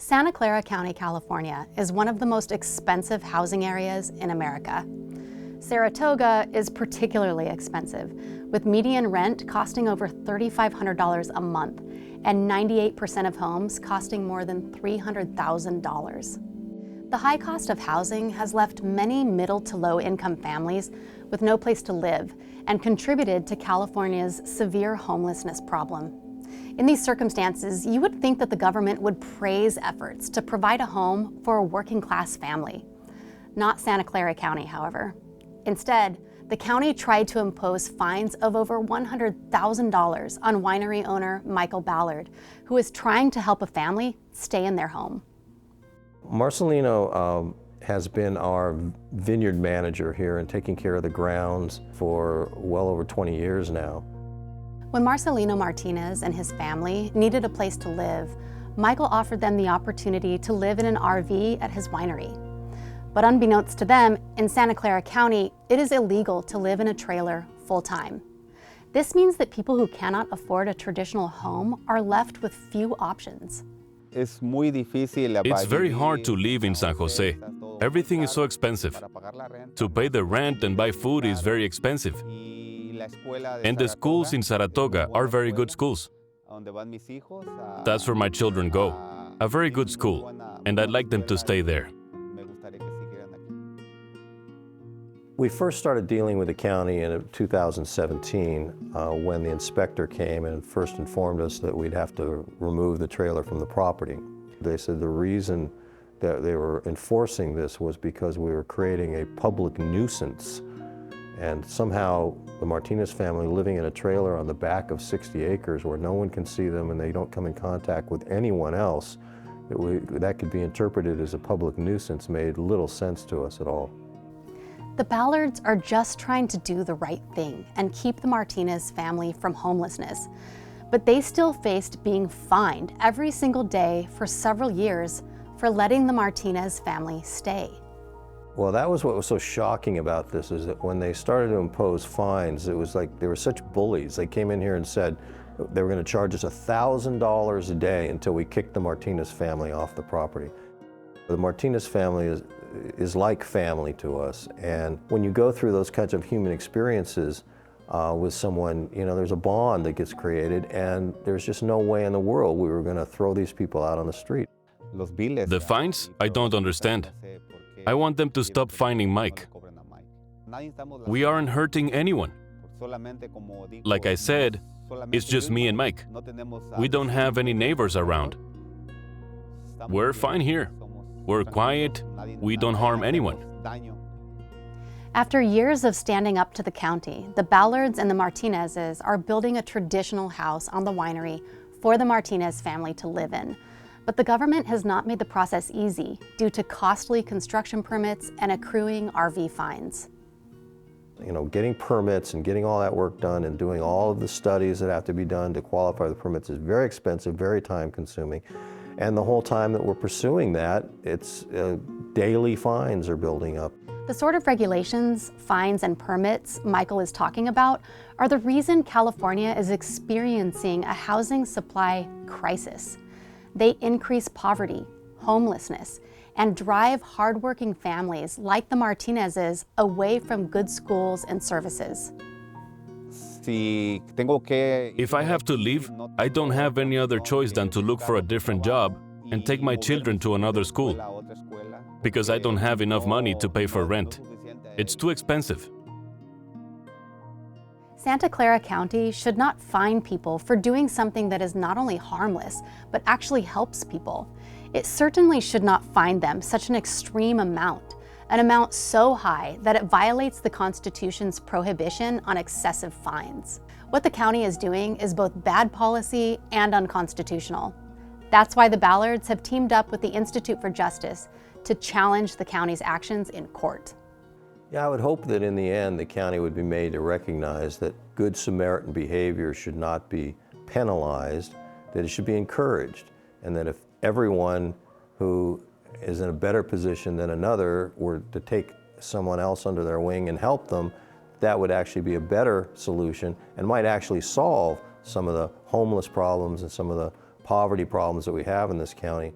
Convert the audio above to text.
Santa Clara County, California is one of the most expensive housing areas in America. Saratoga is particularly expensive, with median rent costing over $3,500 a month and 98% of homes costing more than $300,000. The high cost of housing has left many middle to low income families with no place to live and contributed to California's severe homelessness problem. In these circumstances, you would think that the government would praise efforts to provide a home for a working class family. Not Santa Clara County, however. Instead, the county tried to impose fines of over $100,000 on winery owner Michael Ballard, who is trying to help a family stay in their home. Marcelino has been our vineyard manager here and taking care of the grounds for well over 20 years now. When Marcelino Martinez and his family needed a place to live, Michael offered them the opportunity to live in an RV at his winery. But unbeknownst to them, in Santa Clara County, it is illegal to live in a trailer full-time. This means that people who cannot afford a traditional home are left with few options. It's very hard to live in San Jose. Everything is so expensive. To pay the rent and buy food is very expensive. And the schools in Saratoga are very good schools. That's where my children go. A very good school, and I'd like them to stay there. We first started dealing with the county in 2017 when the inspector came and first informed us that we'd have to remove the trailer from the property. They said the reason that they were enforcing this was because we were creating a public nuisance. And somehow the Martinez family living in a trailer on the back of 60 acres where no one can see them and they don't come in contact with anyone else, that could be interpreted as a public nuisance made little sense to us at all. The Ballards are just trying to do the right thing and keep the Martinez family from homelessness. But they still faced being fined every single day for several years for letting the Martinez family stay. Well, that was what was so shocking about this, is that when they started to impose fines, it was like they were such bullies. They came in here and said they were going to charge us $1,000 a day until we kicked the Martinez family off the property. The Martinez family is like family to us, and when you go through those kinds of human experiences with someone, you know, there's a bond that gets created, and there's just no way in the world we were going to throw these people out on the street. The fines? I don't understand. I want them to stop fining Mike. We aren't hurting anyone. Like I said, it's just me and Mike. We don't have any neighbors around. We're fine here. We're quiet. We don't harm anyone. After years of standing up to the county, the Ballards and the Martinezes are building a traditional house on the winery for the Martinez family to live in. But the government has not made the process easy due to costly construction permits and accruing RV fines. You know, getting permits and getting all that work done and doing all of the studies that have to be done to qualify the permits is very expensive, very time consuming. And the whole time that we're pursuing that, it's daily fines are building up. The sort of regulations, fines, and permits Michael is talking about are the reason California is experiencing a housing supply crisis. They increase poverty, homelessness, and drive hardworking families like the Martinezes away from good schools and services. If I have to leave, I don't have any other choice than to look for a different job and take my children to another school, because I don't have enough money to pay for rent. It's too expensive. Santa Clara County should not fine people for doing something that is not only harmless, but actually helps people. It certainly should not fine them such an extreme amount, an amount so high that it violates the Constitution's prohibition on excessive fines. What the county is doing is both bad policy and unconstitutional. That's why the Ballards have teamed up with the Institute for Justice to challenge the county's actions in court. Yeah, I would hope that in the end the county would be made to recognize that good Samaritan behavior should not be penalized, that it should be encouraged, and that if everyone who is in a better position than another were to take someone else under their wing and help them, that would actually be a better solution and might actually solve some of the homeless problems and some of the poverty problems that we have in this county.